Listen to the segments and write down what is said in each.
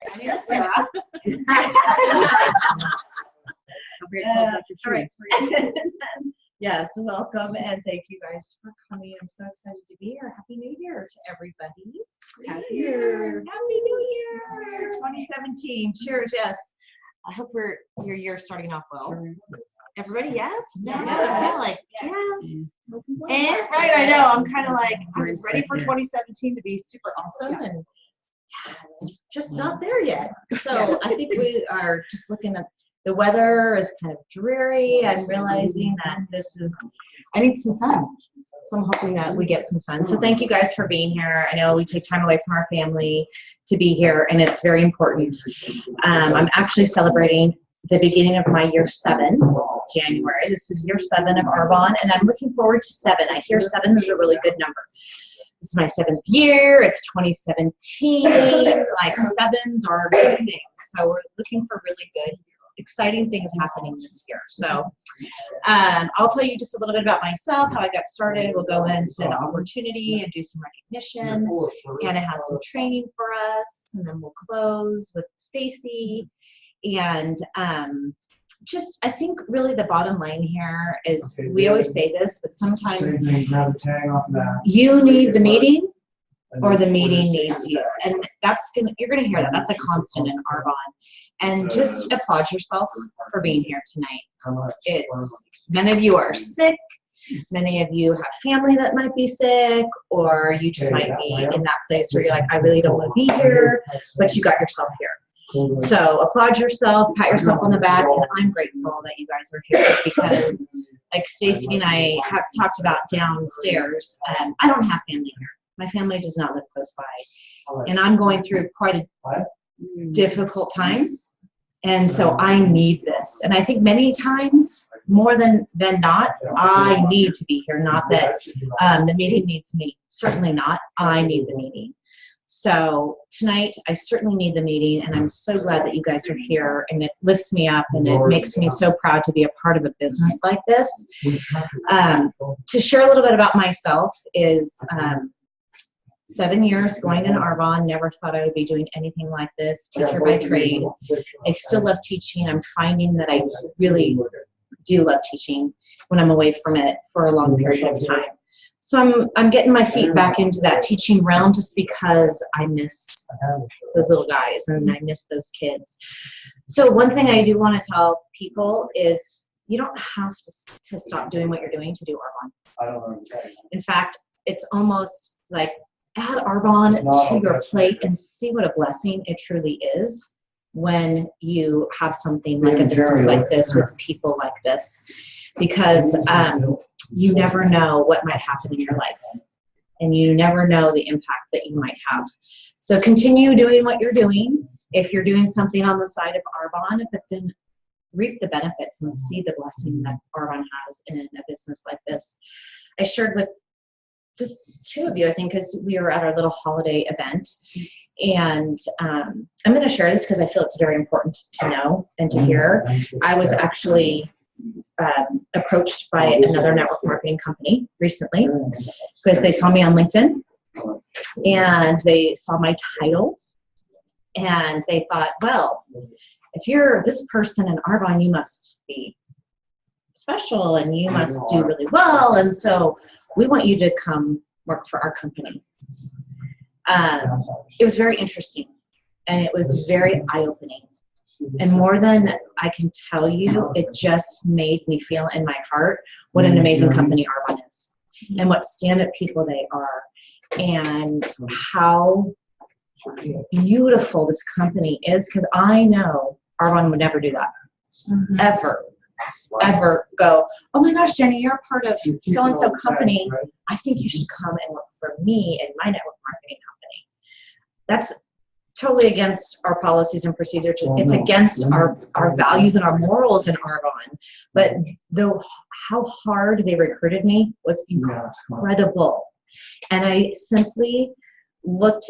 My name is Sarah. All right. Yes, welcome and thank you guys for coming. I'm so excited to be here. Happy New Year to everybody. Happy New Year. Happy New Year. 2017. Cheers. Yes. I hope your year's starting off well. Everybody, yes? No, I feel like yes. And right, I know. I'm kind of like I was ready for 2017 to be super awesome, and it's just not there yet. So I think we are just looking at the weather is kind of dreary. I'm realizing that I need some sun. So I'm hoping that we get some sun. So thank you guys for being here. I know we take time away from our family to be here, and it's very important. I'm actually celebrating the beginning of my year 7, January. This is year 7 of Arbonne, and I'm looking forward to 7. I hear 7 is a really good number. This is my 7th year. It's 2017. Like 7s are good things. So we're looking for really good, exciting things happening this year. So I'll tell you just a little bit about myself, how I got started. We'll go into the opportunity and do some recognition. Anna has some training for us, and then we'll close with Stacy. And just, I think really the bottom line here is, we always say this, but sometimes you need the meeting or the meeting needs you. And you're gonna hear that. That's a constant in Arbonne. And just applaud yourself for being here tonight. Many of you are sick. Many of you have family that might be sick, or you just might be in that place where you're like, I really don't want to be here, but you got yourself here. So applaud yourself, pat yourself on the back, and I'm grateful that you guys are here, because like Stacy and I have talked about downstairs, I don't have family here. My family does not live close by, and I'm going through quite a difficult time, and so I need this. And I think many times, more than not, I need to be here. Not that the meeting needs me. Certainly not. I need the meeting. So tonight, I certainly need the meeting, and I'm so glad that you guys are here, and it lifts me up, and it makes me so proud to be a part of a business like this. To share a little bit about myself is 7 years going in Arbonne. Never thought I would be doing anything like this. Teacher by trade. I still love teaching. I'm finding that I really do love teaching when I'm away from it for a long period of time. So I'm getting my feet back into that teaching realm, just because I miss those little guys and I miss those kids. So one thing I do want to tell people is, you don't have to stop doing what you're doing to do Arbonne. In fact, it's almost like add Arbonne to your plate and see what a blessing it truly is when you have something like a business like this with people like this. Because you never know what might happen in your life, and you never know the impact that you might have. So continue doing what you're doing. If you're doing something on the side of Arbonne, but then reap the benefits and see the blessing that Arbonne has in a business like this. I shared with just 2 of you, I think, because we were at our little holiday event. And I'm going to share this because I feel it's very important to know and to hear. I was actually approached by another network marketing company recently, because they saw me on LinkedIn and they saw my title, and they thought, well, if you're this person in Arbonne, you must be special and you must do really well, and so we want you to come work for our company. It was very interesting, and it was very eye-opening. And more than I can tell you, it just made me feel in my heart what an amazing company Arbonne is, and what stand-up people they are, and how beautiful this company is. Because I know Arbonne would never do that, ever go, oh my gosh, Jenny, you're a part of so-and-so company. I think you should come and work for me in my network marketing company. That's totally against our policies and procedures. It's against our values and our morals in Arbonne. But how hard they recruited me was incredible. And I simply looked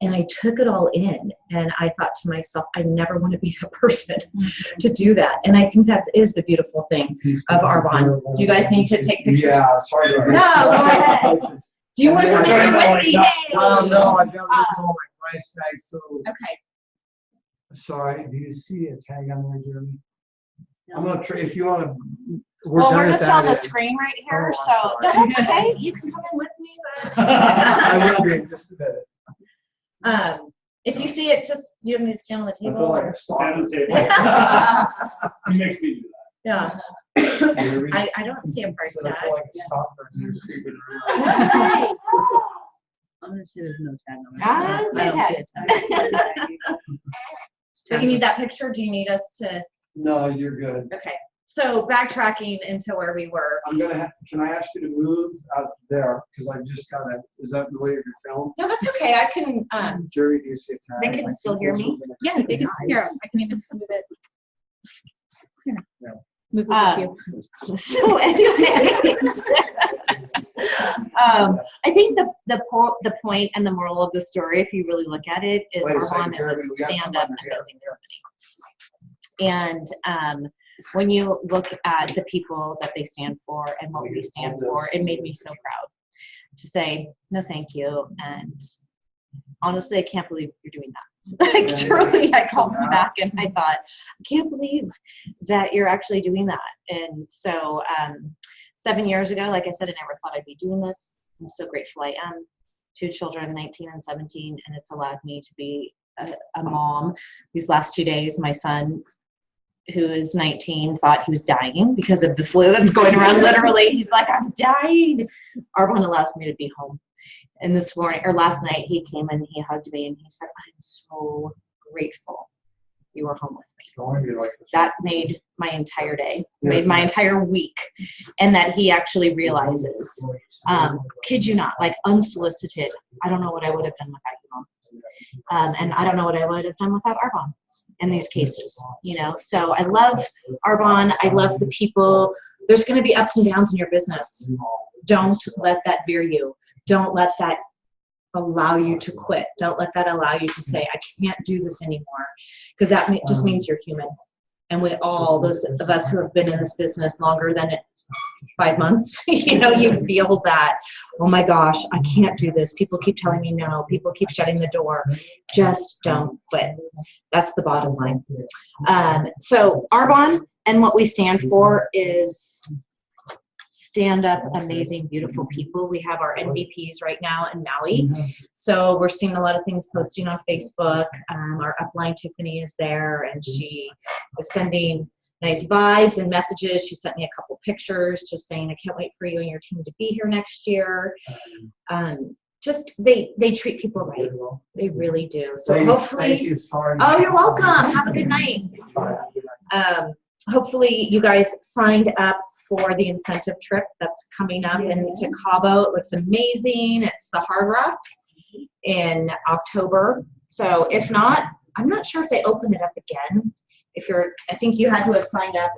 and I took it all in, and I thought to myself, I never want to be that person to do that. And I think that is the beautiful thing of Arbonne. Do you guys need to take pictures? Yeah, sorry. No, go ahead. Do you want to come in with me? No, I've got to go my price tag, so. Okay. Sorry, do you see a tag on there, Jeremy? I'm gonna try, if you wanna. Well, we're done at just that on the end. screen right here, Oh, so I'm no, sorry. that's okay. You can come in with me, I will be in just a minute. but if you see it, just you don't need to stand on the I table. feel like or- a Stand on the stalker. table. He makes me do Yeah, Jeremy, I don't see a price said I tag. feel like a stalker, and you're creeping around. I'm gonna say there's no tag on it. Ah, I no don't tag. see a tag. Do you need that picture? Do you need us to? No, you're good. Okay, so backtracking into where we were. I'm gonna have, can I ask you to move out there? Cause I've just gotta, is that the way of your film? No, that's okay. I can. Jerry, do you see a tag? They can Like, still hear me? Yeah, they can hear 'em. I can even move it. Here. Yeah. Move it with you. So anyway, I think the point and the moral of the story, if you really look at it, is Wait a second, Arbonne is Jeremy, a we got stand-up someone here. amazing company. And when you look at the people that they stand for and what we stand for, it made me so proud to say, no, thank you. And honestly, I can't believe you're doing that. Like truly, I called them back and I thought, I can't believe that you're actually doing that. And so 7 years ago, like I said, I never thought I'd be doing this. I'm so grateful I am. 2 children, 19 and 17, and it's allowed me to be a mom. These last 2 days, my son, who is 19, thought he was dying because of the flu that's going around. Literally, he's like, I'm dying. Arbonne allows me to be home. And this morning, or last night, he came and he hugged me and he said, I'm so grateful you were home with me. Don't be like this. That made my entire day, made my entire week. And that he actually realizes, kid you not, like unsolicited, I don't know what I would have done without you, Mom. And I don't know what I would have done without Arbonne in these cases, you know? So I love Arbonne. I love the people. There's going to be ups and downs in your business. Don't let that veer you. Don't let that allow you to quit. Don't let that allow you to say, I can't do this anymore. Because that just means you're human. And we all, those of us who have been in this business longer than 5 months, you know, you feel that, oh my gosh, I can't do this. People keep telling me no. People keep shutting the door. Just don't quit. That's the bottom line. So Arbonne and what we stand for is stand up, amazing, beautiful people. We have our NVPs right now in Maui. So we're seeing a lot of things posting on Facebook. Our upline Tiffany is there and she is sending nice vibes and messages. She sent me a couple pictures just saying, I can't wait for you and your team to be here next year. Just they treat people right. They really do. So hopefully, oh, you're welcome. Have a good night. Hopefully you guys signed up for the incentive trip that's coming up into Cabo. It looks amazing. It's the Hard Rock in October. So if not, I'm not sure if they open it up again. If you're, I think you had to have signed up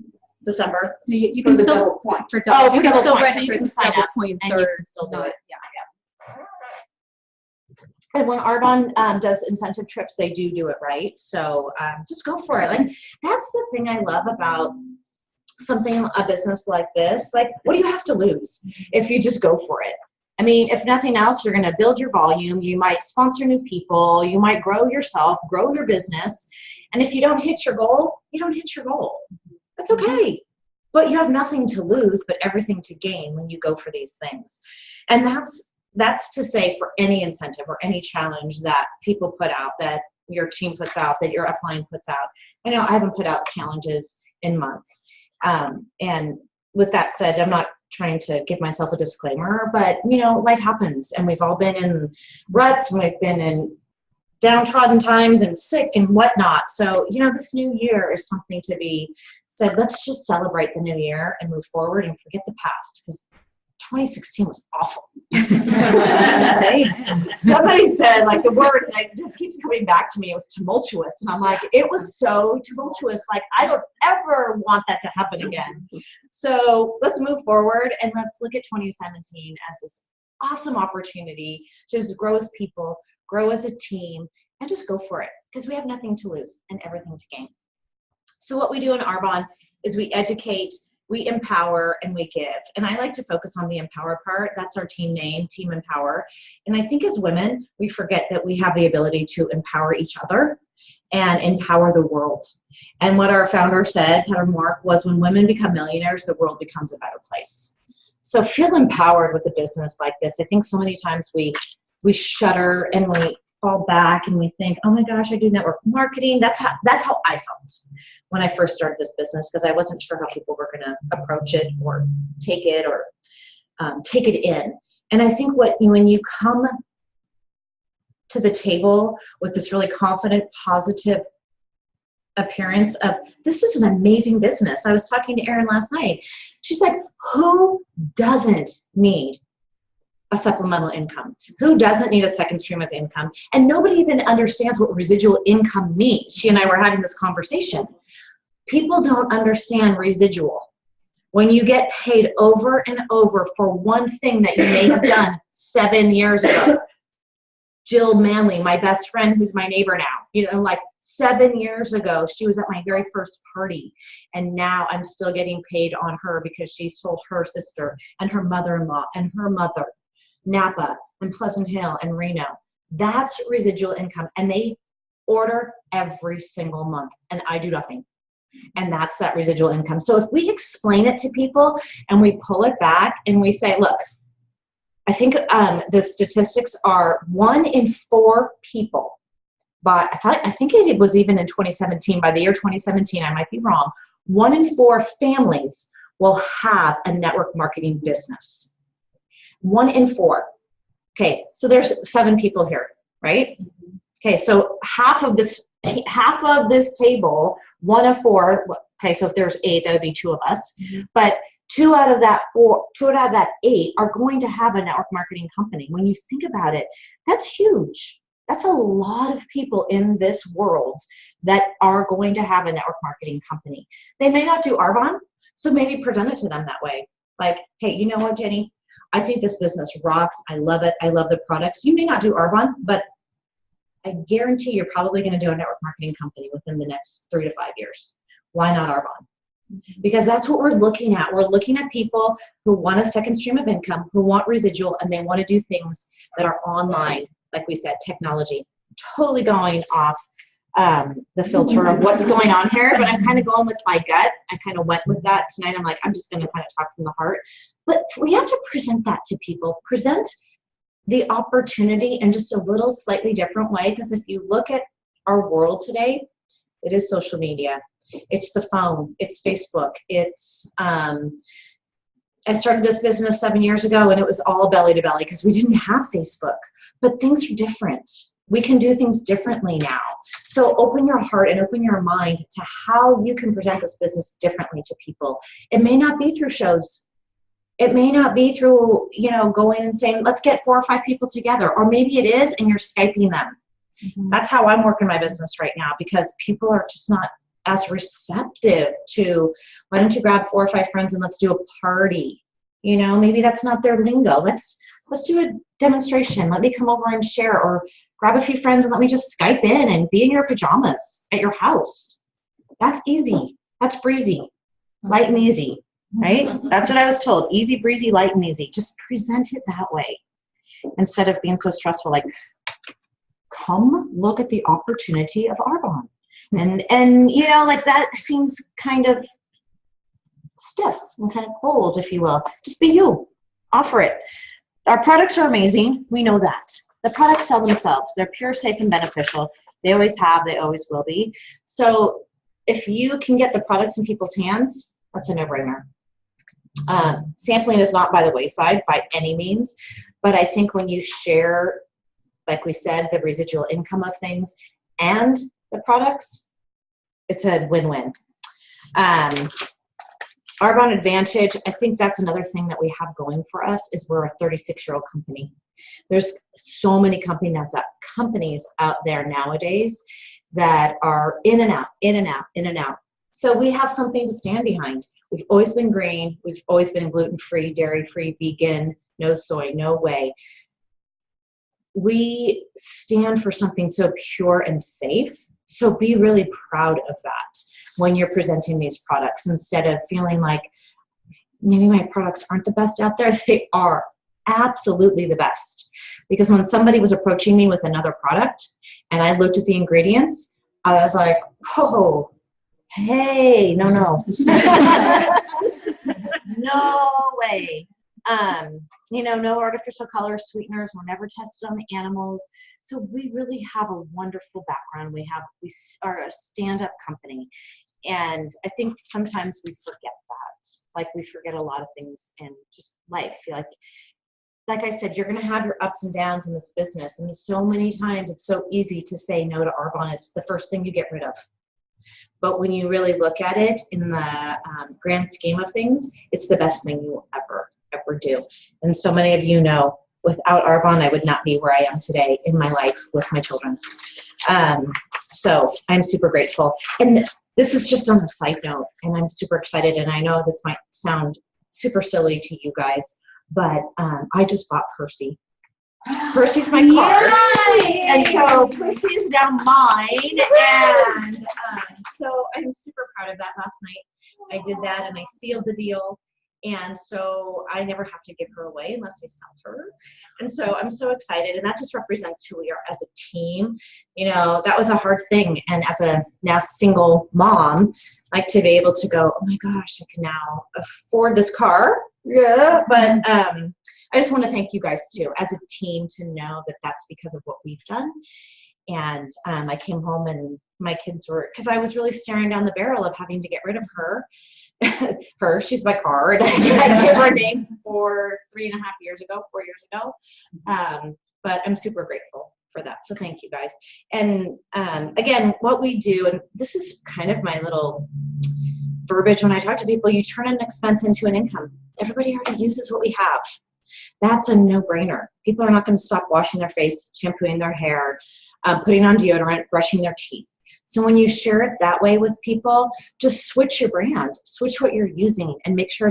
in December. You can still point. for double, Oh, for you can double still points, so register you can with sign double up points and or you can still do not. it. Yeah. And when Arbonne does incentive trips, they do it right. So just go for it. Like that's the thing I love about a business like this. Like, what do you have to lose if you just go for it? I mean, if nothing else, you're going to build your volume. You might sponsor new people. You might grow yourself, grow your business. And if you don't hit your goal, you don't hit your goal. That's okay. But you have nothing to lose, but everything to gain when you go for these things. And that's to say for any incentive or any challenge that people put out, that your team puts out, that your upline puts out. I know I haven't put out challenges in months. And with that said, I'm not trying to give myself a disclaimer, but you know, life happens and we've all been in ruts and we've been in downtrodden times and sick and whatnot. So, you know, this new year is something to be said, let's just celebrate the new year and move forward and forget the past because 2016 was awful. Somebody said, like, the word like just keeps coming back to me. It was tumultuous, and I'm like, it was so tumultuous. Like, I don't ever want that to happen again. So let's move forward and let's look at 2017 as this awesome opportunity to just grow as people, grow as a team, and just go for it because we have nothing to lose and everything to gain. So what we do in Arbonne is we educate we empower and we give. And I like to focus on the empower part. That's our team name, Team Empower. And I think as women, we forget that we have the ability to empower each other and empower the world. And what our founder said, Heather Mark, was when women become millionaires, the world becomes a better place. So feel empowered with a business like this. I think so many times we shudder and we fall back and we think, oh my gosh, I do network marketing. That's how I felt when I first started this business, because I wasn't sure how people were going to approach it or take it in. And I think when you come to the table with this really confident, positive appearance of, this is an amazing business. I was talking to Erin last night. She's like, who doesn't need a supplemental income? Who doesn't need a second stream of income? And nobody even understands what residual income means. She and I were having this conversation. People don't understand residual. When you get paid over and over for one thing that you may have done 7 years ago. Jill Manley, my best friend, who's my neighbor now, like 7 years ago, she was at my very first party. And now I'm still getting paid on her because she's told her sister and her mother-in-law and her mother, Napa and Pleasant Hill and Reno. That's residual income. And they order every single month and I do nothing. And that's that residual income. So if we explain it to people and we pull it back and we say, look, I think the statistics are 1 in 4 people, but I think it was even in 2017, by the year 2017, I might be wrong, 1 in 4 families will have a network marketing business. 1 in 4. Okay, so there's 7 people here, right? Okay, so half of this table, 1 of 4. Okay, so if there's 8, that would be 2 of us. But 2 out of that 8 are going to have a network marketing company. When you think about it, that's huge. That's a lot of people in this world that are going to have a network marketing company. They may not do Arbonne, so maybe present it to them that way. Like, hey, you know what, Jenny? I think this business rocks. I love it. I love the products. You may not do Arbonne, but I guarantee you're probably going to do a network marketing company within the next 3 to 5 years. Why not Arbonne? Because that's what we're looking at. We're looking at people who want a second stream of income, who want residual, and they want to do things that are online, like we said, technology. Totally going off the filter of what's going on here, but I'm kind of going with my gut. I kind of went with that tonight. I'm like, I'm just going to kind of talk from the heart. But we have to present that to people. Present the opportunity in just a little slightly different way, because if you look at our world today, it is social media. It's the phone, it's Facebook, it's, I started this business 7 years ago and it was all belly to belly because we didn't have Facebook, but things are different. We can do things differently now. So open your heart and open your mind to how you can present this business differently to people. It may not be through shows. It may not be through, going and saying, let's get 4 or 5 people together, or maybe it is and you're Skyping them. That's how I'm working my business right now, because people are just not as receptive to, why don't you grab 4 or 5 friends and let's do a party? Maybe that's not their lingo. Let's do a demonstration. Let me come over and share, or grab a few friends and let me just Skype in and be in your pajamas at your house. That's easy. That's breezy, light and easy, right? That's what I was told. Easy, breezy, light and easy. Just present it that way instead of being so stressful. Like, come look at the opportunity of Arbonne. And like that seems kind of stiff and kind of cold, if you will. Just be you. Offer it. Our products are amazing. We know that. The products sell themselves. They're pure, safe, and beneficial. They always have. They always will be. So if you can get the products in people's hands, that's a no-brainer. Sampling is not by the wayside by any means, but I think when you share, like we said, the residual income of things and the products, it's a win-win. Arbonne Advantage, I think that's another thing that we have going for us, is we're a 36-year-old company. There's so many companies out there nowadays that are in and out, in and out, in and out. So we have something to stand behind. We've always been green. We've always been gluten-free, dairy-free, vegan, no soy, no whey. We stand for something so pure and safe. So be really proud of that when you're presenting these products, instead of feeling like, maybe my products aren't the best out there. They are absolutely the best. Because when somebody was approaching me with another product and I looked at the ingredients, I was like, oh, hey, no. No way. No artificial colors, sweeteners were never tested on the animals. So we really have a wonderful background. We are a stand-up company. And I think sometimes we forget that. Like we forget a lot of things in just life. Like I said, you're going to have your ups and downs in this business. And so many times it's so easy to say no to Arbonne. It's the first thing you get rid of. But when you really look at it in the grand scheme of things, it's the best thing you will ever do. And so many of you know, without Arbonne, I would not be where I am today in my life with my children. So I'm super grateful. And this is just on a side note, and I'm super excited. And I know this might sound super silly to you guys, but I just bought Percy. Percy's my car. Yay! And so Percy is now mine. And so I'm super proud of that. Last night I did that and I sealed the deal. And so I never have to give her away unless I sell her. And so I'm so excited. And that just represents who we are as a team. That was a hard thing. And as a now single mom, like to be able to go, oh my gosh, I can now afford this car. Yeah. But I just want to thank you guys too, as a team, to know that that's because of what we've done. And I came home and my kids were, because I was really staring down the barrel of having to get rid of her. She's my car. And I gave her a name for 3.5 years ago, 4 years ago. But I'm super grateful for that. So thank you guys. And again, what we do, and this is kind of my little verbiage when I talk to people, you turn an expense into an income. Everybody already uses what we have. That's a no-brainer. People are not going to stop washing their face, shampooing their hair, putting on deodorant, brushing their teeth. So when you share it that way with people, just switch your brand, switch what you're using, and make sure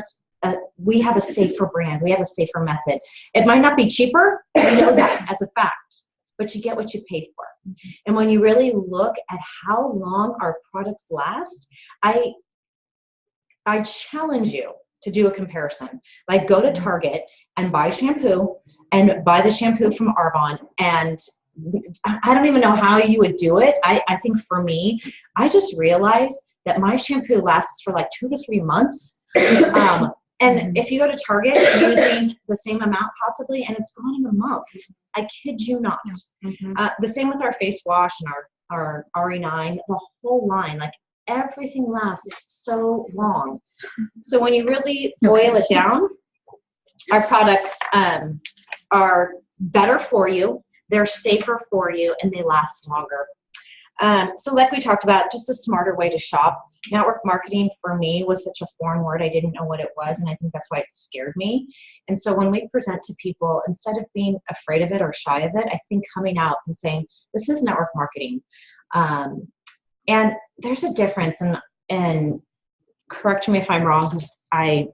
we have a safer brand. We have a safer method. It might not be cheaper, we know that as a fact, but you get what you pay for. And when you really look at how long our products last, I challenge you to do a comparison. Like go to Target and buy shampoo and buy the shampoo from Arbonne, and I don't even know how you would do it. I think for me, I just realized that my shampoo lasts for like 2 to 3 months. And if you go to Target using the same amount possibly, and it's gone in a month. I kid you not. The same with our face wash and our RE9, the whole line, like everything lasts so long. So when you really boil it down, our products are better for you. They're safer for you, and they last longer. So like we talked about, just a smarter way to shop. Network marketing for me was such a foreign word. I didn't know what it was, and I think that's why it scared me. And so when we present to people, instead of being afraid of it or shy of it, I think coming out and saying, this is network marketing. And there's a difference, and correct me if I'm wrong, because I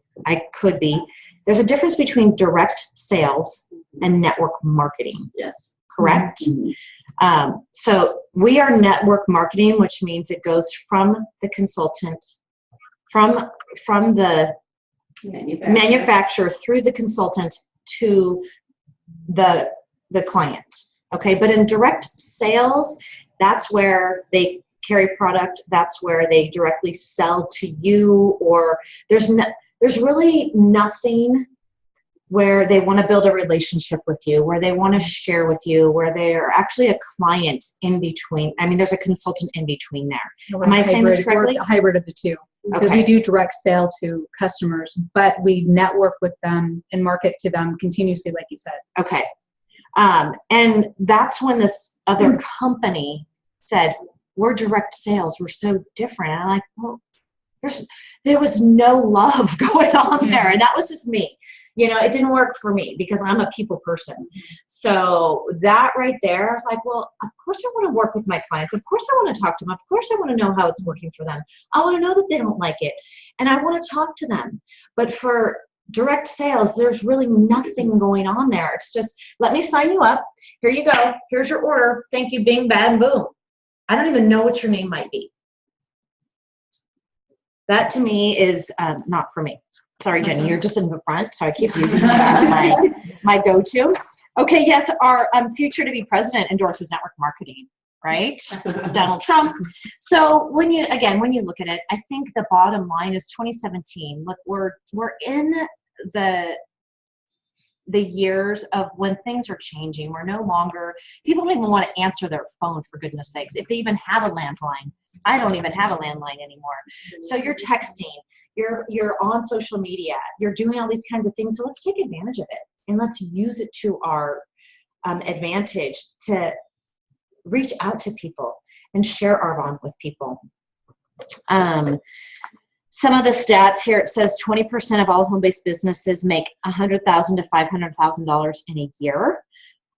could be. There's a difference between direct sales and network marketing. Yes. Correct? Mm-hmm. So we are network marketing, which means it goes from the consultant, from the manufacturer through the consultant to the client. Okay, but in direct sales, that's where they carry product. That's where they directly sell to you, or there's really nothing where they want to build a relationship with you, where they want to share with you, where they're actually a client in between. I mean, there's a consultant in between there. Am I saying this correctly? We're a hybrid of the two. Because Okay. we do direct sale to customers, but we network with them and market to them continuously, like you said. Okay. And that's when this other company said, we're direct sales. We're so different. And I'm like, well, there was no love going on there. And that was just me. It didn't work for me because I'm a people person. So that right there, I was like, well, of course I want to work with my clients. Of course I want to talk to them. Of course I want to know how it's working for them. I want to know that they don't like it. And I want to talk to them. But for direct sales, there's really nothing going on there. It's just, let me sign you up. Here you go. Here's your order. Thank you. Bing, bang, boom. I don't even know what your name might be. That to me is not for me. Sorry, Jenny, you're just in the front, so I keep using that as my go-to. Okay, yes, our future to be president endorses network marketing, right? Donald Trump. So when you look at it, I think the bottom line is 2017. Look, we're in the years of when things are changing. We're no longer, people don't even want to answer their phone, for goodness sakes, if they even have a landline. I don't even have a landline anymore. So you're texting, you're on social media, you're doing all these kinds of things. So let's take advantage of it and let's use it to our advantage to reach out to people and share Arbonne with people. Some of the stats here, it says 20% of all home-based businesses make $100,000 to $500,000 in a year.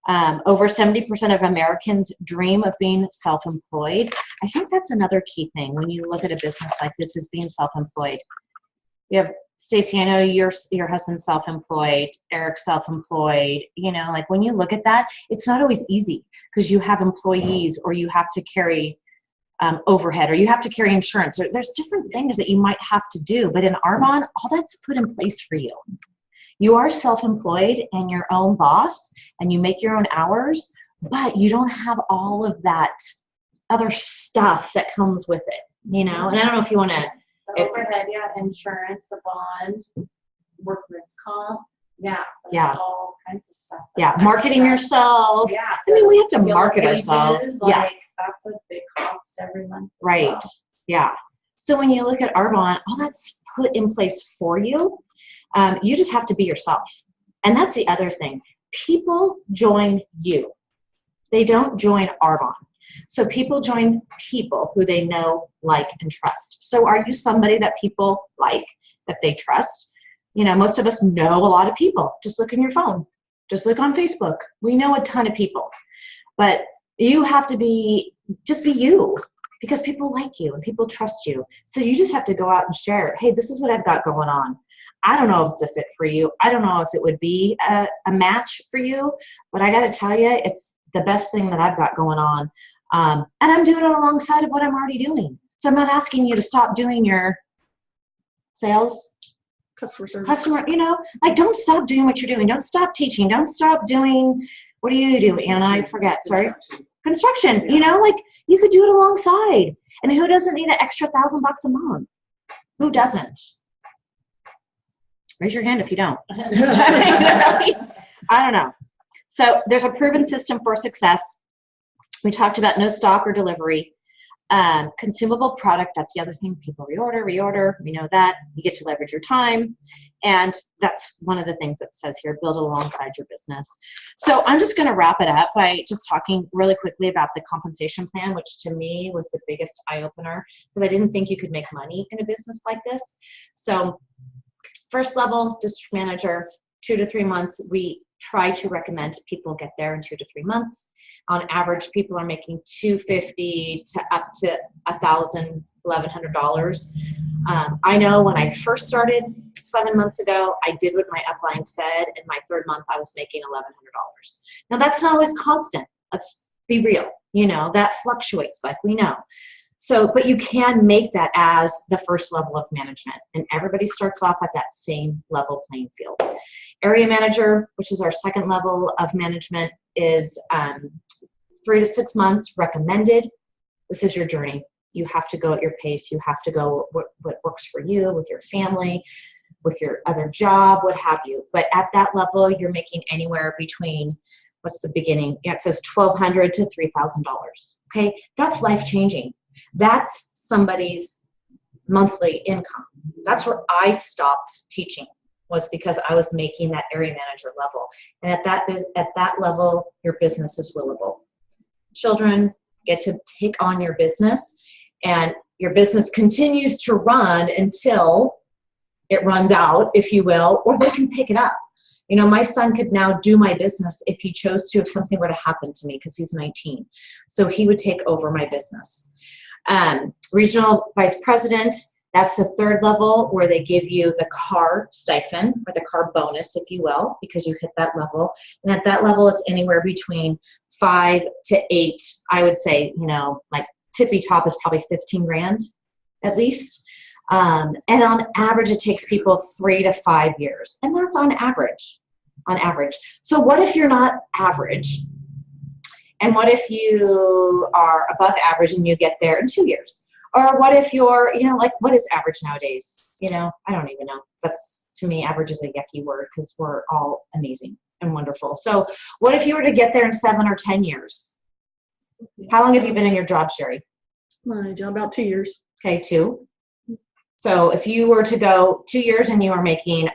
Over 70% of Americans dream of being self-employed. I think that's another key thing when you look at a business like this, is being self-employed. You have, Stacey, I know your husband's self-employed, Eric's self-employed. You know, like when you look at that, it's not always easy because you have employees, or you have to carry overhead, or you have to carry insurance, or there's different things that you might have to do. But in Arbonne, all that's put in place for you. You are self-employed and your own boss, and you make your own hours, but you don't have all of that other stuff that comes with it, you know? And I don't know if you want to... Overhead, yeah, insurance, a bond, workman's comp, yeah, all kinds of stuff. Yeah, marketing yourself. Yeah. I mean, we have to market ourselves. Like, yeah. That's a big cost every month. Right. Well. Yeah. So when you look at Arbonne, all that's put in place for you. You just have to be yourself. And that's the other thing. People join you. They don't join Arbonne. So people join people who they know, like, and trust. So are you somebody that people like, that they trust? You know, most of us know a lot of people. Just look in your phone. Just look on Facebook. We know a ton of people. But you have to just be you, because people like you and people trust you. So you just have to go out and share, hey, this is what I've got going on. I don't know if it's a fit for you. I don't know if it would be a match for you, but I got to tell you, it's the best thing that I've got going on. And I'm doing it alongside of what I'm already doing. So I'm not asking you to stop doing your sales, Customer service. you know, like, don't stop doing what you're doing. Don't stop teaching. Don't stop doing, what do you do? And I forget, sorry. Construction, you know, like, you could do it alongside. And who doesn't need an extra $1,000 a month? Who doesn't? Raise your hand if you don't. I don't know. So there's a proven system for success. We talked about no stock or delivery. Consumable product, that's the other thing. People reorder. We know that. You get to leverage your time. And that's one of the things that says here, build alongside your business. So I'm just going to wrap it up by just talking really quickly about the compensation plan, which to me was the biggest eye-opener, because I didn't think you could make money in a business like this. So first level, district manager, 2 to 3 months. We try to recommend people get there in 2 to 3 months. On average, people are making $250 to up to $1,000, $1,100. I know when I first started 7 months ago, I did what my upline said. In my 3rd month, I was making $1,100. Now, that's not always constant. Let's be real. You know, that fluctuates, like we know. So, but you can make that as the first level of management, and everybody starts off at that same level playing field. Area manager, which is our 2nd level of management, is 3 to 6 months recommended. This is your journey. You have to go at your pace. You have to go what works for you, with your family, with your other job, what have you. But at that level, you're making anywhere between, what's the beginning? Yeah, it says $1,200 to $3,000. Okay, that's life-changing. That's somebody's monthly income. That's where I stopped teaching, was because I was making that area manager level. And at that level, your business is willable. Children get to take on your business, and your business continues to run until it runs out, if you will, or they can pick it up. You know, my son could now do my business if he chose to, if something were to happen to me, because he's 19. So he would take over my business. Regional vice president, that's the 3rd level, where they give you the car stipend, or the car bonus, if you will, because you hit that level. And at that level, it's anywhere between 5 to 8. I would say, you know, like tippy top is probably 15 grand at least. And on average, it takes people 3 to 5 years. And that's on average. So what if you're not average? And what if you are above average and you get there in 2 years? Or what if you're, like, what is average nowadays? I don't even know. That's, to me, average is a yucky word because we're all amazing and wonderful. So what if you were to get there in 7 or 10 years? How long have you been in your job, Sherry? My job, about 2 years. Okay, 2. So if you were to go 2 years and you are making,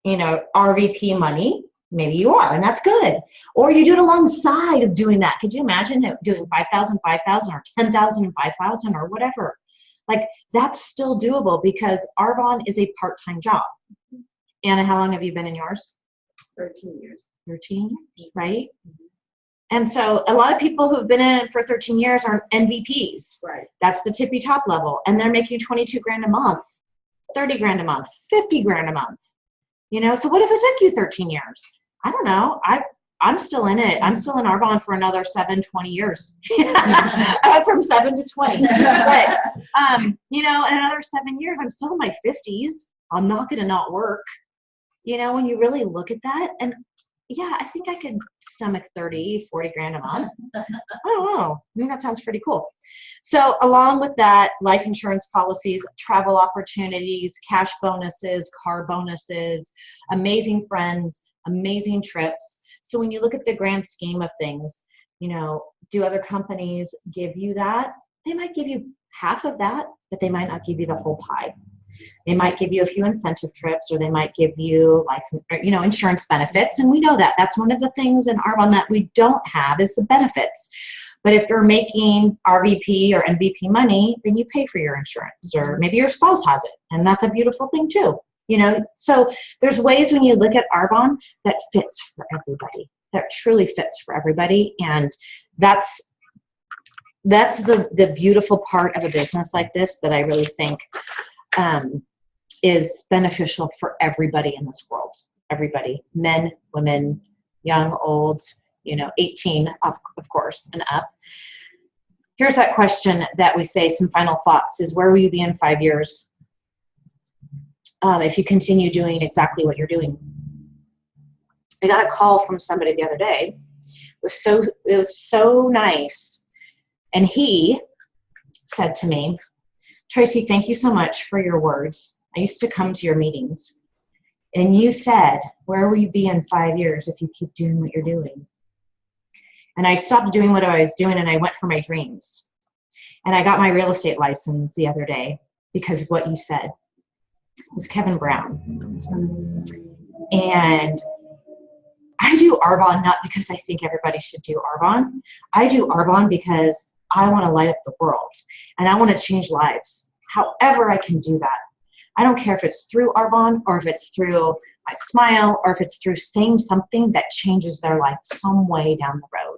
RVP money, maybe you are, and that's good. Or you do it alongside of doing that. Could you imagine doing 5,000, 5,000, or 10,000 and 5,000 or whatever? Like, that's still doable because Arbonne is a part-time job. Anna, how long have you been in yours? 13 years. 13 years, right? And so a lot of people who've been in it for 13 years are MVPs. Right. That's the tippy top level. And they're making 22 grand a month, 30 grand a month, 50 grand a month. So what if it took you 13 years? I don't know. I'm still in it. I'm still in Arbonne for another 20 years. From 7 to 20. But, in another 7 years, I'm still in my 50s. I'm not going to not work. When you really look at that, and yeah, I think I could stomach 30, 40 grand a month. I don't know. I think that sounds pretty cool. So along with that, life insurance policies, travel opportunities, cash bonuses, car bonuses, amazing friends, amazing trips. So when you look at the grand scheme of things, do other companies give you that? They might give you half of that, but they might not give you the whole pie. They might give you a few incentive trips, or they might give you insurance benefits. And we know that. That's one of the things in Arbonne that we don't have is the benefits. But if you're making RVP or MVP money, then you pay for your insurance, or maybe your spouse has it. And that's a beautiful thing too. So there's ways when you look at Arbonne that fits for everybody, that truly fits for everybody. And that's the beautiful part of a business like this that I really think is beneficial for everybody in this world. Everybody, men, women, young, old, 18, of course, and up. Here's that question that we say, some final thoughts, is where will you be in 5 years if you continue doing exactly what you're doing? I got a call from somebody the other day. It was so nice. And he said to me, Tracy, thank you so much for your words. I used to come to your meetings, and you said, where will you be in 5 years if you keep doing what you're doing? And I stopped doing what I was doing, and I went for my dreams. And I got my real estate license the other day because of what you said. It was Kevin Brown. And I do Arbonne not because I think everybody should do Arbonne. I do Arbonne because I want to light up the world, and I want to change lives. However I can do that. I don't care if it's through Arbonne, or if it's through my smile, or if it's through saying something that changes their life some way down the road.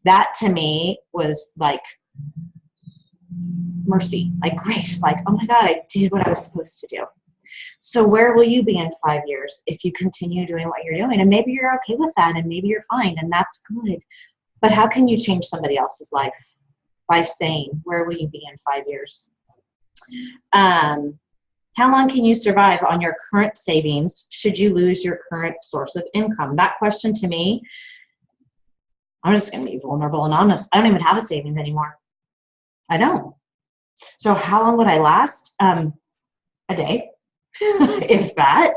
That to me was like mercy, like grace, like, oh my God, I did what I was supposed to do. So where will you be in 5 years if you continue doing what you're doing? And maybe you're okay with that, and maybe you're fine, and that's good. But how can you change somebody else's life? By saying, where will you be in 5 years? How long can you survive on your current savings should you lose your current source of income? That question to me, I'm just going to be vulnerable and honest. I don't even have a savings anymore. I don't. So how long would I last? A day, if that.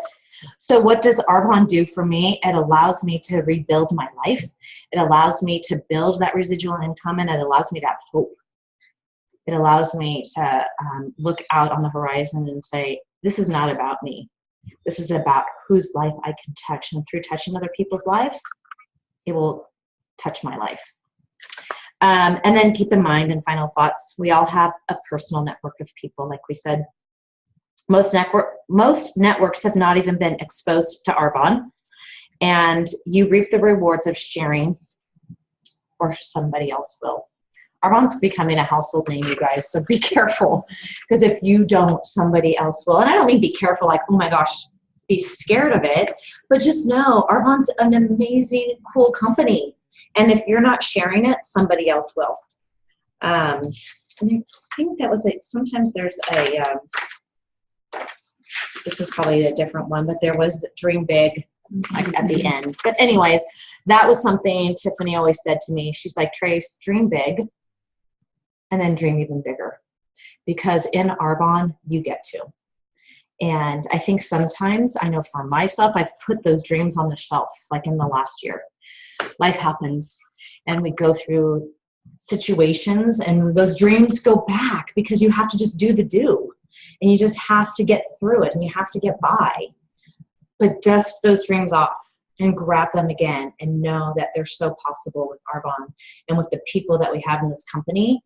So what does Arbonne do for me? It allows me to rebuild my life. It allows me to build that residual income, and it allows me to have hope. It allows me to look out on the horizon and say, this is not about me. This is about whose life I can touch. And through touching other people's lives, it will touch my life. And then keep in mind, and final thoughts, we all have a personal network of people, like we said. Most networks have not even been exposed to Arbonne, and you reap the rewards of sharing, or somebody else will. Arbonne's becoming a household name, you guys, so be careful, because if you don't, somebody else will. And I don't mean be careful like, oh my gosh, be scared of it, but just know Arbonne's an amazing, cool company. And if you're not sharing it, somebody else will. And I think that was it. Sometimes there's this is probably a different one, but there was dream big like at the end. But anyways, that was something Tiffany always said to me. She's like, Trace, dream big and then dream even bigger, because in Arbonne, you get to. And I think sometimes, I know for myself, I've put those dreams on the shelf, like in the last year. Life happens and we go through situations and those dreams go back because you have to just do the do. And you just have to get through it and you have to get by. But dust those dreams off and grab them again and know that they're so possible with Arbonne and with the people that we have in this company.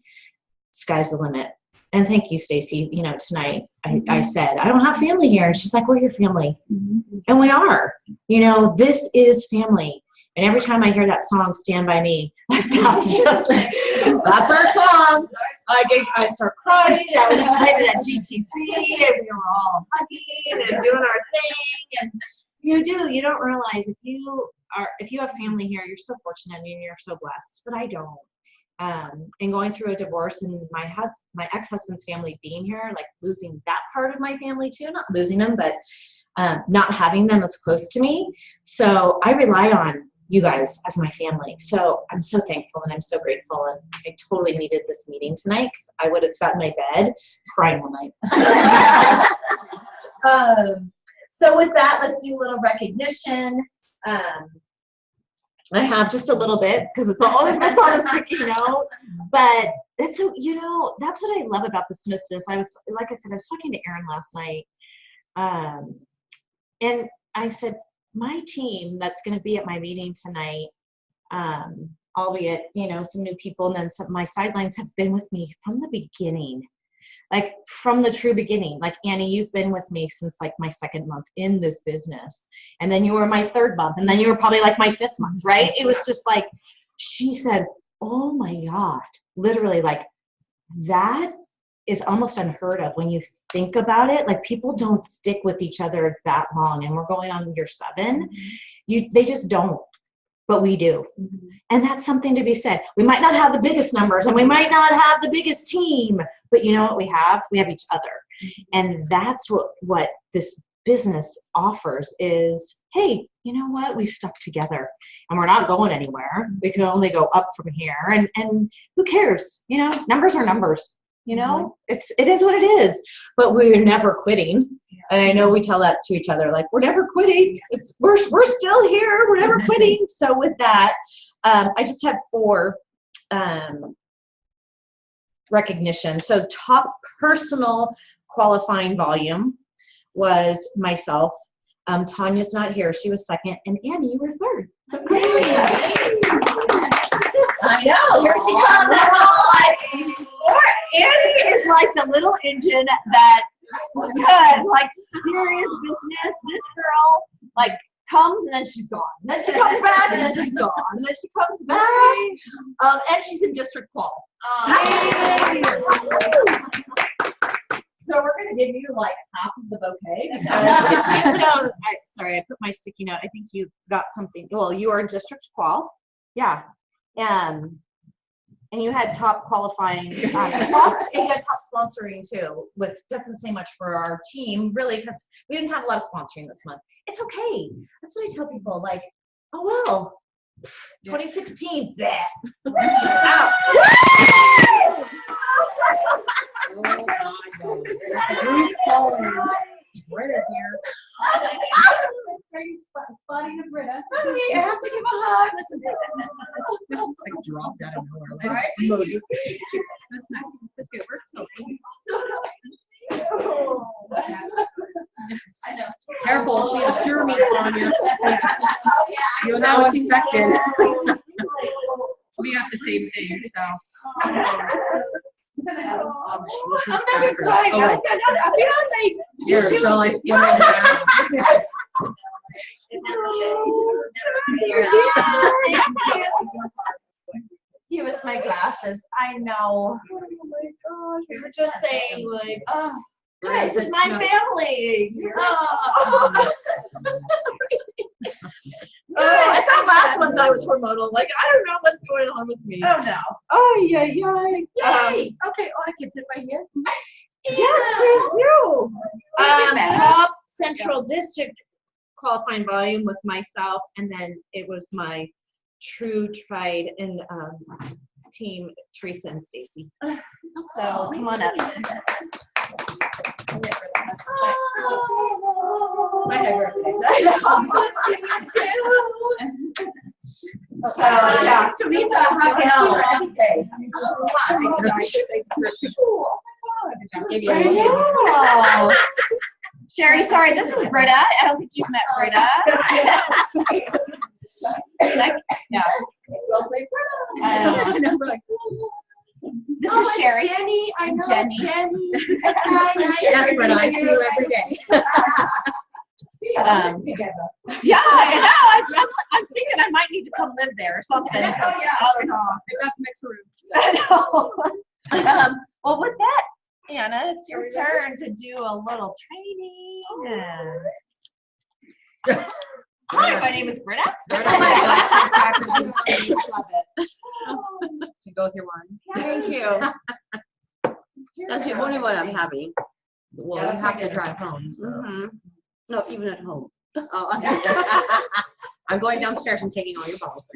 Sky's the limit. And thank you, Stacy. You know, tonight I said, I don't have family here. And she's like, we're your family. And we are. You know, this is family. And every time I hear that song, Stand By Me, that's our song. I start crying. I was excited at GTC, and we were all hugging and doing our thing. And you don't realize if you have family here, you're so fortunate and you're so blessed. But I don't. And going through a divorce and my ex-husband's family being here, like losing that part of my family too, not losing them, but not having them as close to me. So I rely on you guys as my family. So I'm so thankful and I'm so grateful. And I totally needed this meeting tonight because I would have sat in my bed crying all night. So with that, let's do a little recognition. I have just a little bit because it's on a sticky note, but that's what I love about this business. I was talking to Erin last night, and I said, my team that's going to be at my meeting tonight, albeit, some new people, and then some of my sidelines have been with me from the beginning, like from the true beginning. Like Annie, you've been with me since like my 2nd month in this business. And then you were my 3rd month. And then you were probably like my 5th month, right? It was just like, she said, oh my God, literally like that is almost unheard of when you think about it. Like people don't stick with each other that long, and we're going on year 7. They just don't, but we do. And that's something to be said. We might not have the biggest numbers and we might not have the biggest team, but you know what we have? We have each other. And that's what this business offers is, hey, you know what? We've stuck together and we're not going anywhere. We can only go up from here. And who cares? Numbers are numbers. It is what it is, but we're never quitting. And I know we tell that to each other, like, we're never quitting. We're still here. We're never quitting. So with that, I just had 4 recognition. So top personal qualifying volume was myself. Tanya's not here. She was 2nd. And Annie, you were 3rd. So great. I know. Here she comes. Annie is like the little engine that good, like serious business. This girl like comes and then she's gone. Then she comes back and then she's gone. And then she comes back. And she's in district qual. So we're gonna give you like half of the bouquet. Sorry, I put my sticky note. I think you got something. Well, you are in district qual. Yeah. And you had top qualifying, you had top sponsoring too, which doesn't say much for our team, really, because we didn't have a lot of sponsoring this month. It's okay. That's what I tell people, like, oh, well, 2016, bleh. Wow. Britta's here. Spotting of Britta. Sorry, I have to give a hug. It's like dropped out of nowhere. Right? That's not. That's good. I know. Careful, she has germs on you. You're now infected. We have the same thing, so. I'm never crying. I'm like, here, shall I You with my glasses. I know. Oh my gosh. We were just saying, like, Guys, this is my family. Oh, I thought last month I was hormonal. Like, I don't know what's going on with me. Oh, no. Oh, yeah. Yay! Okay, oh, I can sit right here. Yes, please do. Get back. Top Central District qualifying volume was myself, and then it was my true tried and team, Teresa and Stacy. So come on up. My hair So yeah. Teresa, how can you every day? Wow. Sherry, sorry, this is Britta. I don't think you've met Britta. Yeah. This is Sherry. Jenny, I know Jenny. Jenny. Yes, but I see you every day. Yeah, I know. I'm thinking I might need to come live there or something. Oh, yeah. I don't know. I got to mix rooms. I know. Well, with that, Anna, it's your turn to do a little training. Hi, my name is Britta. Love it. To go through one. Thank you. That's the only one I'm having. Well, Yeah, you have to that's drive home. So. Mm-hmm. No, even at home. Oh, I'm going downstairs and taking all your bottles.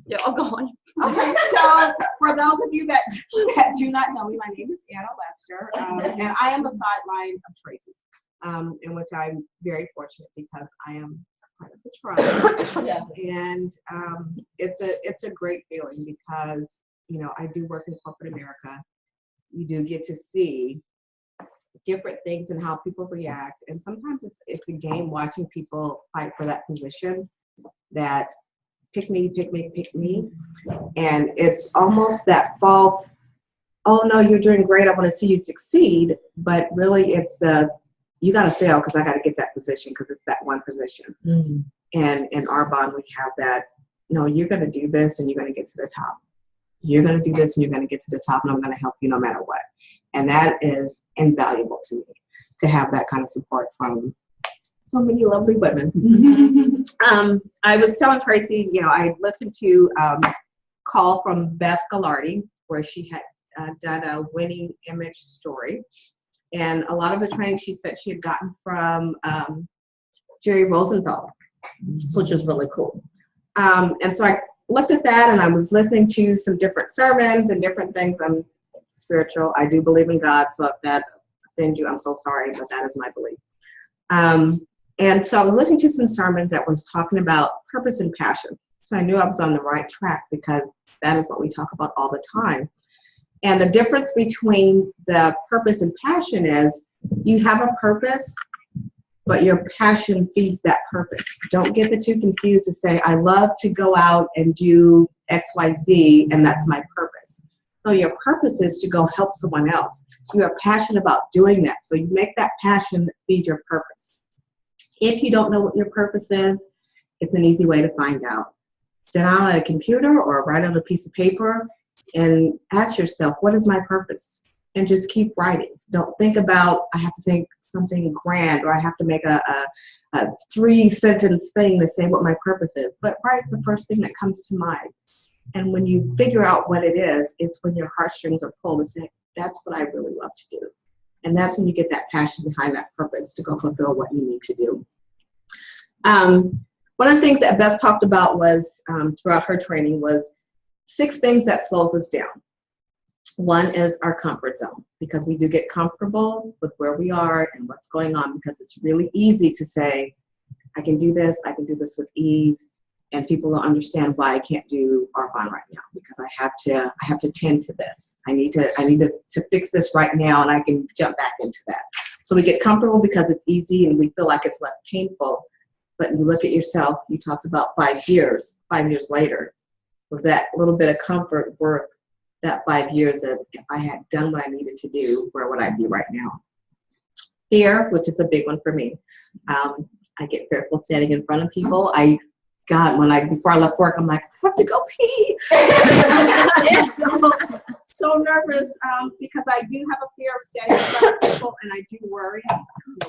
Yeah, I'll go on. Okay, so for those of you that do not know me, my name is Anna Lester, and I am the sideline of Tracy, in which I'm very fortunate because I am part of the tribe. Yeah. And it's a great feeling because, you know, I do work in corporate America. You do get to see different things and how people react, and sometimes it's a game watching people fight for that position that pick me, and it's almost that false, oh no, you're doing great, I want to see you succeed, but really it's you got to fail because I got to get that position because it's that one position. Mm-hmm. And in Arbonne we have that, no, you're going to do this and you're going to get to the top. You're going to do this and you're going to get to the top, and I'm going to help you no matter what. And that is invaluable to me, to have that kind of support from so many lovely women. I was telling Tracy, you know, I listened to a call from Beth Gallardi where she had done a winning image story. And a lot of the training she said she had gotten from Jerry Rosenthal, which was really cool. And so I looked at that and I was listening to some different sermons and different things. I'm spiritual. I do believe in God. So if that offends you, I'm so sorry, but that is my belief. And so I was listening to some sermons that was talking about purpose and passion. So I knew I was on the right track because that is what we talk about all the time. And the difference between the purpose and passion is you have a purpose, but your passion feeds that purpose. Don't get the two confused to say, I love to go out and do X, Y, Z, and that's my purpose. No, your purpose is to go help someone else. You are passionate about doing that. So you make that passion feed your purpose. If you don't know what your purpose is, it's an easy way to find out. Sit down at a computer or write on a piece of paper and ask yourself, what is my purpose? And just keep writing. Don't think about, I have to think something grand or I have to make a 3-sentence thing to say what my purpose is. But write the first thing that comes to mind. And when you figure out what it is, it's when your heartstrings are pulled to say, that's what I really love to do. And that's when you get that passion behind that purpose to go fulfill what you need to do. One of the things that Beth talked about was throughout her training was 6 things that slows us down. One is our comfort zone, because we do get comfortable with where we are and what's going on, because it's really easy to say, I can do this with ease, and people don't understand why I can't do Arbonne right now, because I have to tend to this. I need to fix this right now, and I can jump back into that. So we get comfortable because it's easy and we feel like it's less painful. But you look at yourself, you talked about 5 years. 5 years later, was that little bit of comfort worth that 5 years of, if I had done what I needed to do, where would I be right now? Fear, which is a big one for me. I get fearful standing in front of people. Before I left work, I'm like, I have to go pee. So little nervous because I do have a fear of standing in front of people, and I do worry.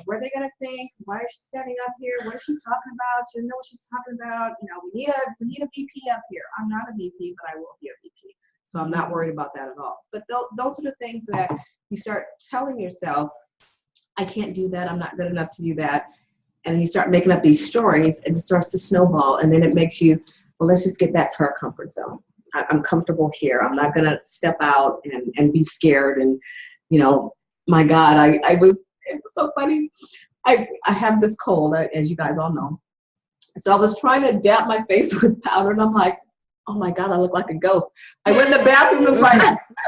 What are they gonna think? Why is she standing up here? What is she talking about? She doesn't know what she's talking about. You know, we need a VP up here. I'm not a VP, but I will be a VP. So I'm not worried about that at all. But those are the things that you start telling yourself, I can't do that. I'm not good enough to do that. And you start making up these stories, and it starts to snowball, and then it makes you, well, let's just get back to our comfort zone. I'm comfortable here. I'm not gonna step out and be scared. And, you know, my God, it was so funny. I have this cold, as you guys all know. So I was trying to dab my face with powder, and I'm like, oh my God, I look like a ghost. I went in the bathroom and was like,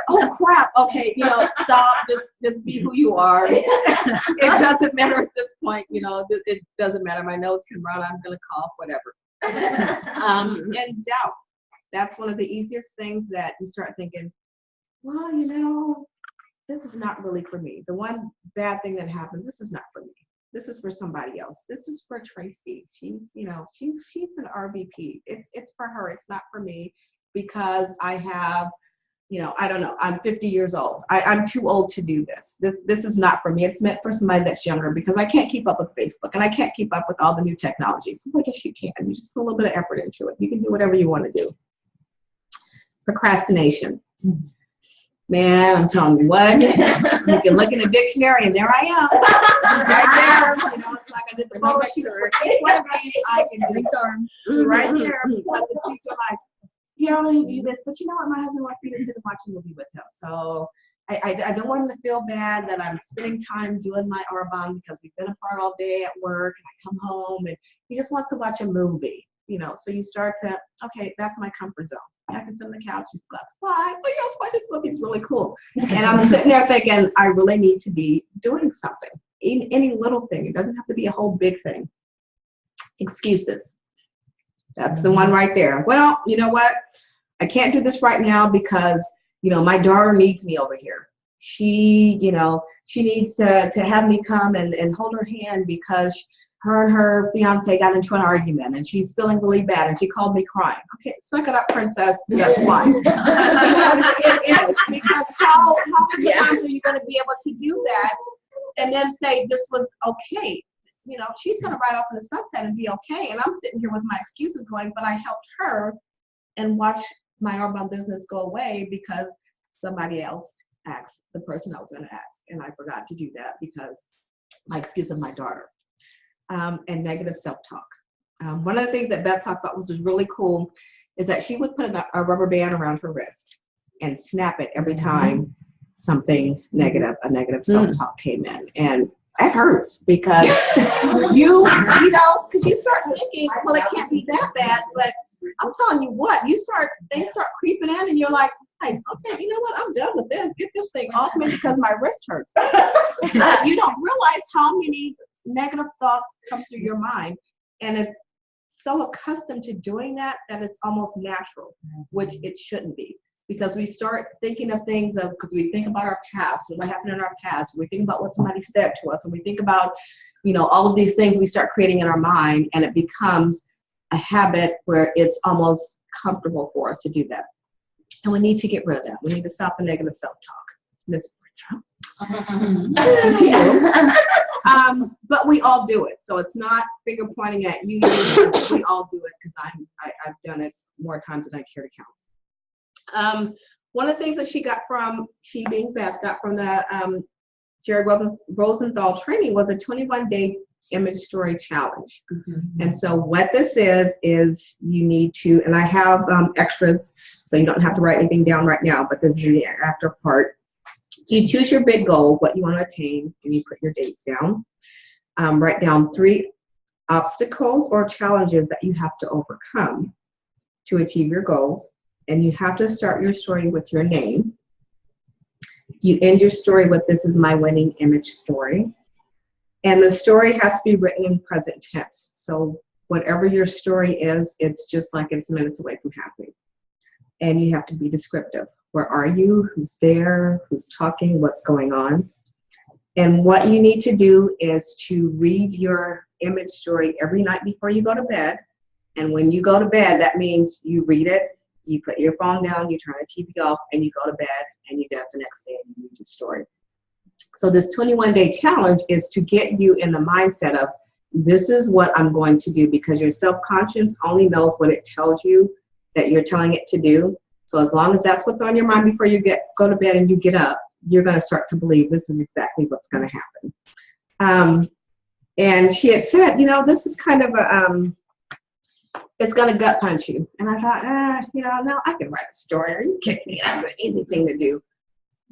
oh crap, okay, you know, stop, just be who you are. It doesn't matter at this point, you know, it doesn't matter. My nose can run, I'm gonna cough, whatever. And doubt. That's one of the easiest things that you start thinking, well, you know, this is not really for me. The one bad thing that happens, this is not for me. This is for somebody else. This is for Tracy. She's, you know, she's an RVP. It's for her. It's not for me because I have, you know, I don't know. I'm 50 years old. I'm too old to do this. This is not for me. It's meant for somebody that's younger because I can't keep up with Facebook and I can't keep up with all the new technologies. Well, I guess you can. You just put a little bit of effort into it. You can do whatever you want to do. Procrastination. Man, I'm telling you what, you can look in the dictionary and there I am, right there. You know, it's like I did the photo shoot for each one of these. I can do right there because the teachers are like, you don't need to do this, but you know what? My husband wants me to sit and watch a movie with him. So I don't want him to feel bad that I'm spending time doing my Arbonne because we've been apart all day at work and I come home and he just wants to watch a movie. You know, so you start to, okay, that's my comfort zone. I can sit on the couch and glass of wine. Oh yes, why this movie's really cool. And I'm sitting there thinking, I really need to be doing something. Any little thing. It doesn't have to be a whole big thing. Excuses. That's the one right there. Well, you know what? I can't do this right now because, you know, my daughter needs me over here. She, you know, she needs to have me come and hold her hand because her and her fiance got into an argument and she's feeling really bad and she called me crying. Okay, suck it up, princess. That's why. Because it is. Because how many times are you going to be able to do that and then say this was okay? You know, she's going to ride off in the sunset and be okay. And I'm sitting here with my excuses going, but I helped her and watch my Arbonne business go away because somebody else asked the person I was going to ask. And I forgot to do that because my excuse of my daughter. And negative self-talk. One of the things that Beth talked about was really cool is that she would put a rubber band around her wrist and snap it every time something negative, a negative self-talk came in. And that hurts because you know, because you start thinking, well, it can't be that bad, but I'm telling you what, things start creeping in and you're like, hey, okay, you know what, I'm done with this. Get this thing off me because my wrist hurts. But you don't realize how many negative thoughts come through your mind, and it's so accustomed to doing that it's almost natural, which it shouldn't be, because we start thinking of things because we think about our past and what happened in our past. We think about what somebody said to us, and we think about, you know, all of these things we start creating in our mind, and it becomes a habit where it's almost comfortable for us to do that. And we need to get rid of that. We need to stop the negative self-talk. But we all do it. So it's not finger pointing at you. We all do it because I've done it more times than I care to count. One of the things that she being Beth, got from the Jerry Rosenthal training was a 21-day image story challenge. And so what this is you need to, and I have extras, so you don't have to write anything down right now, but this is the after part. You choose your big goal, what you want to attain, and you put your dates down. Write down 3 obstacles or challenges that you have to overcome to achieve your goals. And you have to start your story with your name. You end your story with, this is my winning image story. And the story has to be written in present tense. So whatever your story is, it's just like it's minutes away from happening. And you have to be descriptive. Where are you? Who's there? Who's talking? What's going on? And what you need to do is to read your image story every night before you go to bed. And when you go to bed, that means you read it, you put your phone down, you turn the TV off, and you go to bed and you get up the next day and you read your story. So this 21-day challenge is to get you in the mindset of, this is what I'm going to do, because your self-conscious only knows what it tells you that you're telling it to do. So as long as that's what's on your mind before you go to bed and you get up, you're going to start to believe this is exactly what's going to happen. And she had said, you know, this is kind of it's going to gut punch you. And I thought, you know, no, I can write a story. Are you kidding me? That's an easy thing to do.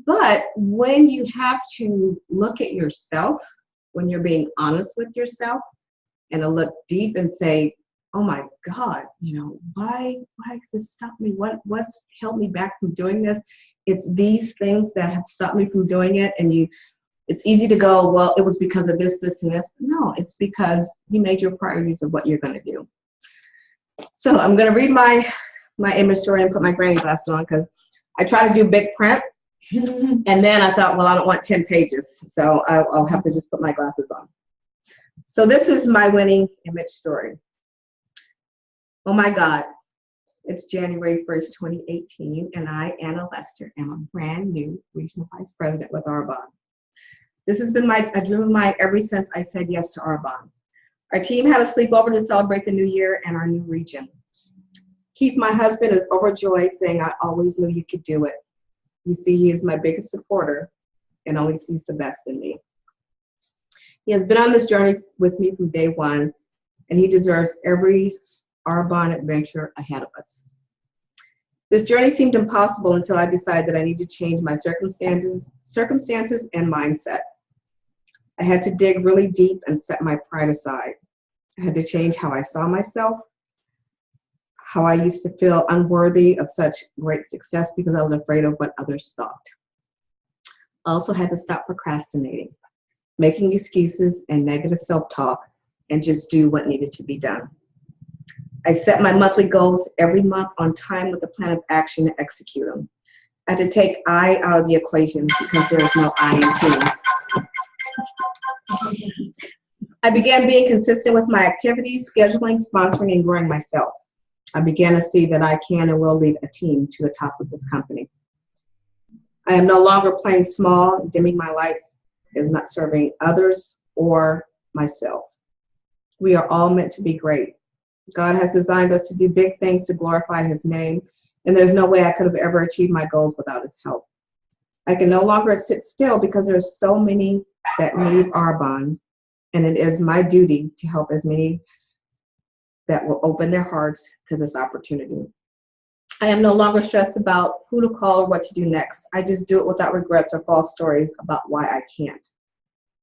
But when you have to look at yourself, when you're being honest with yourself, and to look deep and say, oh my God, you know, why has this stopped me? What's held me back from doing this? It's these things that have stopped me from doing it. And it's easy to go, well, it was because of this, this, and this. No, it's because you made your priorities of what you're going to do. So I'm going to read my image story and put my granny glasses on, because I try to do big print. And then I thought, well, I don't want 10 pages. So I'll have to just put my glasses on. So this is my winning image story. Oh my God, it's January 1st, 2018, and I, Anna Lester, am a brand new Regional Vice President with Arbonne. This has been a dream of mine ever since I said yes to Arbonne. Our team had a sleepover to celebrate the new year and our new region. Keith, my husband, is overjoyed, saying, I always knew you could do it. You see, he is my biggest supporter and only sees the best in me. He has been on this journey with me from day one, and he deserves every Arbonne adventure ahead of us. This journey seemed impossible until I decided that I needed to change my circumstances and mindset. I had to dig really deep and set my pride aside. I had to change how I saw myself, how I used to feel unworthy of such great success because I was afraid of what others thought. I also had to stop procrastinating, making excuses and negative self-talk, and just do what needed to be done. I set my monthly goals every month on time with a plan of action to execute them. I had to take I out of the equation because there is no I in team. I began being consistent with my activities, scheduling, sponsoring, and growing myself. I began to see that I can and will lead a team to the top of this company. I am no longer playing small. Dimming my light is not serving others or myself. We are all meant to be great. God has designed us to do big things to glorify his name, and there's no way I could have ever achieved my goals without his help. I can no longer sit still because there's so many that need Arbonne, and it is my duty to help as many that will open their hearts to this opportunity. I am no longer stressed about who to call or what to do next. I just do it without regrets or false stories about why I can't.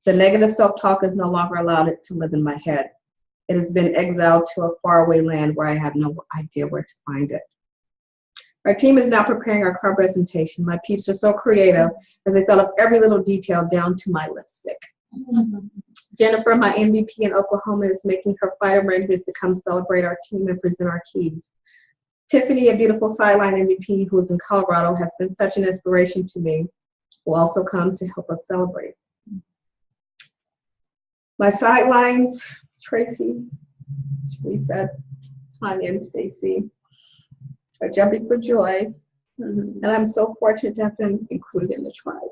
The negative self-talk is no longer allowed to live in my head. It has been exiled to a faraway land where I have no idea where to find it. Our team is now preparing our card presentation. My peeps are so creative as they thought of every little detail down to my lipstick. Jennifer, my MVP in Oklahoma, is making her flight arrangements to come celebrate our team and present our keys. Tiffany, a beautiful sideline MVP who is in Colorado, has been such an inspiration to me, will also come to help us celebrate. My sidelines, Tracy, Teresa, Tanya, and Stacy are jumping for joy, and I'm so fortunate to have been included in the tribe.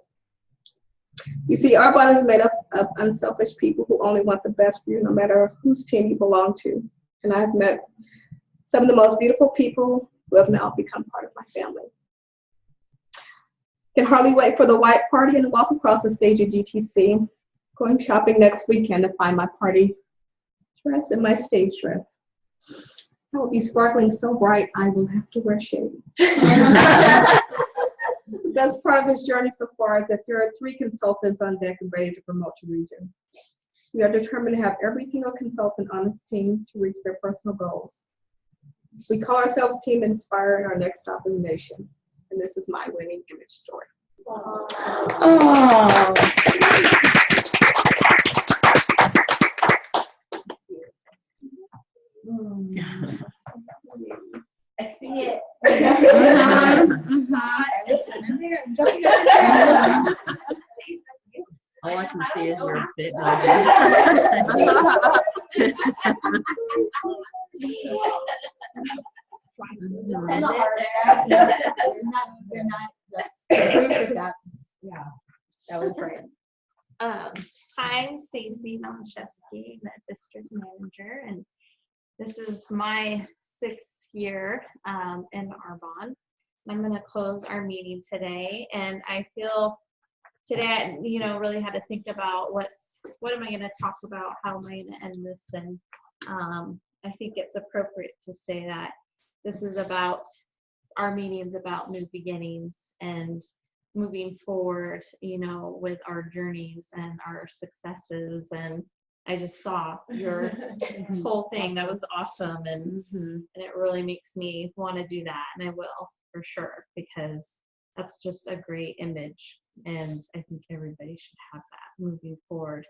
You see, Arbonne is made up of unselfish people who only want the best for you, no matter whose team you belong to. And I've met some of the most beautiful people who have now become part of my family. Can hardly wait for the white party and walk across the stage at GTC. Going shopping next weekend to find my party dress and my stage dress. I will be sparkling so bright I will have to wear shades. The best part of this journey so far is that there are 3 consultants on deck and ready to promote your region. We are determined to have every single consultant on this team to reach their personal goals. We call ourselves Team Inspire, and our next stop is Nation. And this is my winning image story. Oh. I see it. All I can see is your bit nudges. They're not the proof That was great. Hi, I'm Stacy Nomashevsky, the district manager, and this is my 6th year in Arbonne. I'm going to close our meeting today, and I feel today, really had to think about what am I going to talk about, how am I going to end this, and I think it's appropriate to say that this is about our meetings about new beginnings and moving forward, with our journeys and our successes. And I just saw your whole thing. That was awesome. And it really makes me want to do that. And I will for sure, because that's just a great image. And I think everybody should have that moving forward.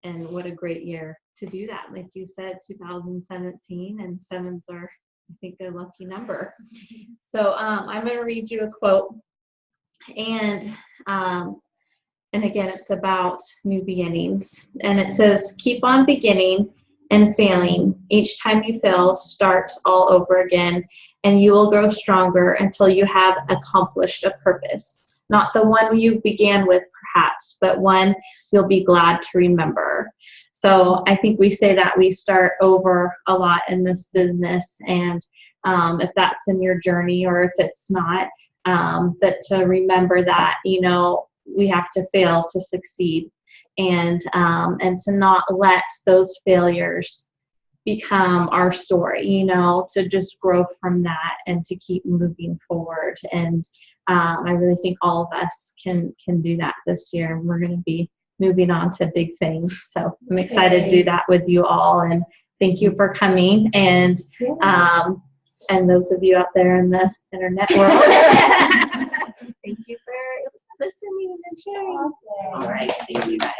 And what a great year to do that. Like you said, 2017, and 7s are, I think, a lucky number. So I'm going to read you a quote. And again, it's about new beginnings. And it says, keep on beginning and failing. Each time you fail, start all over again, and you will grow stronger until you have accomplished a purpose. Not the one you began with, perhaps, but one you'll be glad to remember. So I think we say that we start over a lot in this business, and if that's in your journey or if it's not, but to remember that, we have to fail to succeed, and to not let those failures become our story, to just grow from that and to keep moving forward. And I really think all of us can do that this year. We're going to be moving on to big things. So I'm excited to do that with you all, and thank you for coming. And those of you out there in the internet world, thank you for listening and sharing. All right, thank you guys.